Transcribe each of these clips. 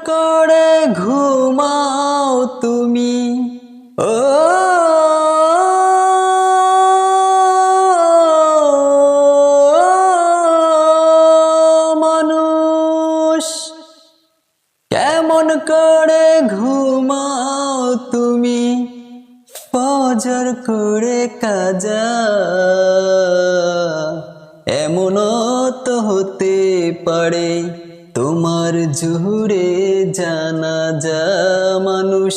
করে ঘুমাও তুমি ও মানুষ, কেমন করে ঘুমাও তুমি ফজর করে কাজা। এমনও তো হতে পারে তোমার জুহুরে জানাজা মানুষ,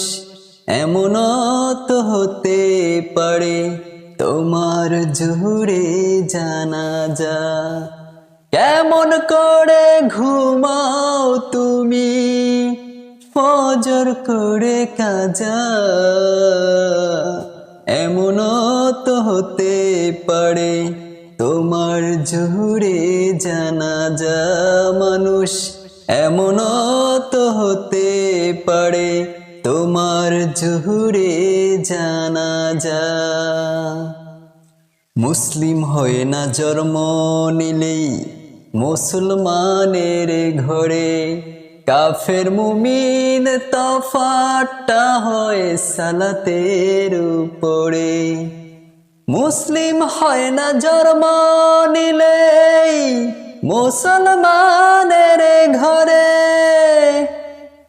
এমনও তো হতে পারে তোমার জুহুরে জানাজা। কেমন করে ঘুমাও তুমি ফজর করে কাজা। এমনও তো হতে পারে তোমার জুহুরে জানাজা মানুষ, এমনও তো হতে পারে তোমার জুহুরে জানাজা। মুসলিম হয় না জন্ম নিলেই মুসলমানের ঘরে, কাফের মুমিন তফাৎটা হয় সালাতের উপরে। মুসলিম হয় না জন্ম নিলেই মুসলমানের ঘরে,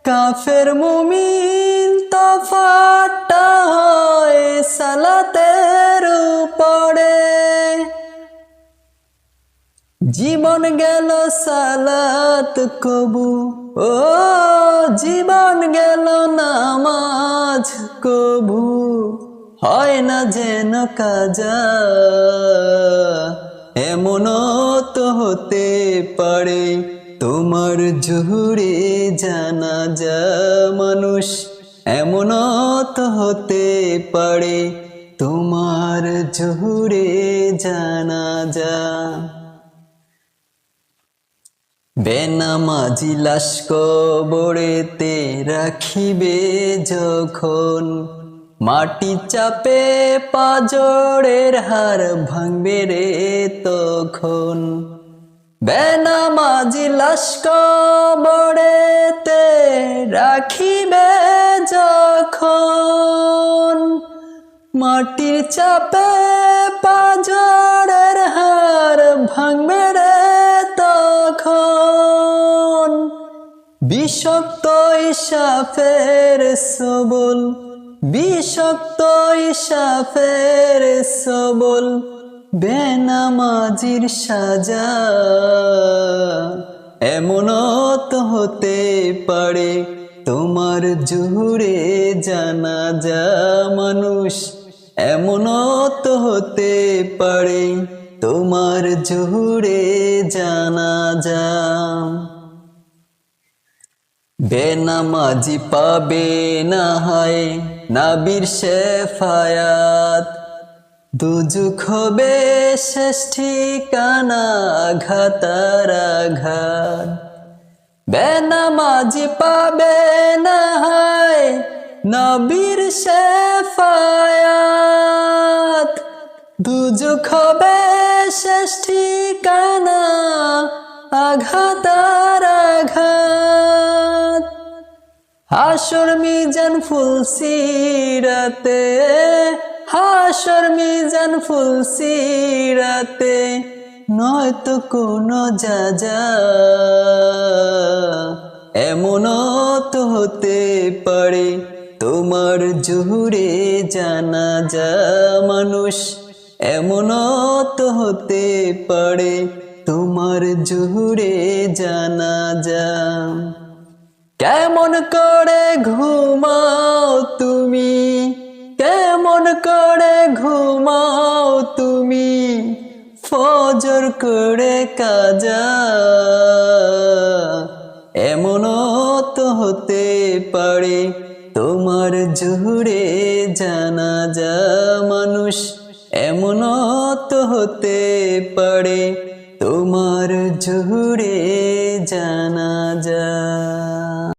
কাফের মুমিন তফাৎটা হয় সালাতের উপরে। জীবন গেল সালাত কবু ও জীবন গেল নামাজ কবু, হয় না যেন কাজা। এমনও তো হতে পারে তোমার জুহুরে জানাজা মানুষ, এমনও তো হতে পারে তোমার জুহুরে জানাজা। বেনামাজি লাশ কবরেতে রাখিবে যখন, মাটি চাপে পাঁজরের হাড় ভাঙবে রে তখন। বেনামাজি লাশ কবরেতে রাখিবে যখন, মাটির চাপে পাঁজরের হাড় ভাঙবে রে তখন। বিষাক্ত ইসাফের সবল, বিষাক্ত ইসাফের সবল বেনামাজির সাজা। এমনও তো হতে পারে তোমার জুহুরে জানাজা মানুষ, এমনও তো হতে পারে তোমার জুহুরে জানাজা। বেনামাজি পাবে না হয় নবীর শেফায়াত, দুজুখ হবে শেষ ঠিকানা আঘাতার আঘাত। বেনামাজি পাবে না হয় নবীর শেফায়াত, দুজুখ হবে শেষ ঠিকানা আঘাতার আঘাত। হাসর মিজান ফুলসিরাতে, হাসর মিজান ফুলসিরাতে নয়তো কোনো যাজা। এমনও তো হতে পারে তোমার জুহুরে জানাজা মানুষ, এমনও তো হতে পারে তোমার জুহুরে জানাজা। কেমন করে ঘুমাও তুমি, কেমন করে ঘুমাও তুমি ফজর করে কাজা। এমনও তো হতে পারে তোমার জুহুরে জানাজা মানুষ, এমনও তো হতে পারে তোমার জুহুরে জানাজা।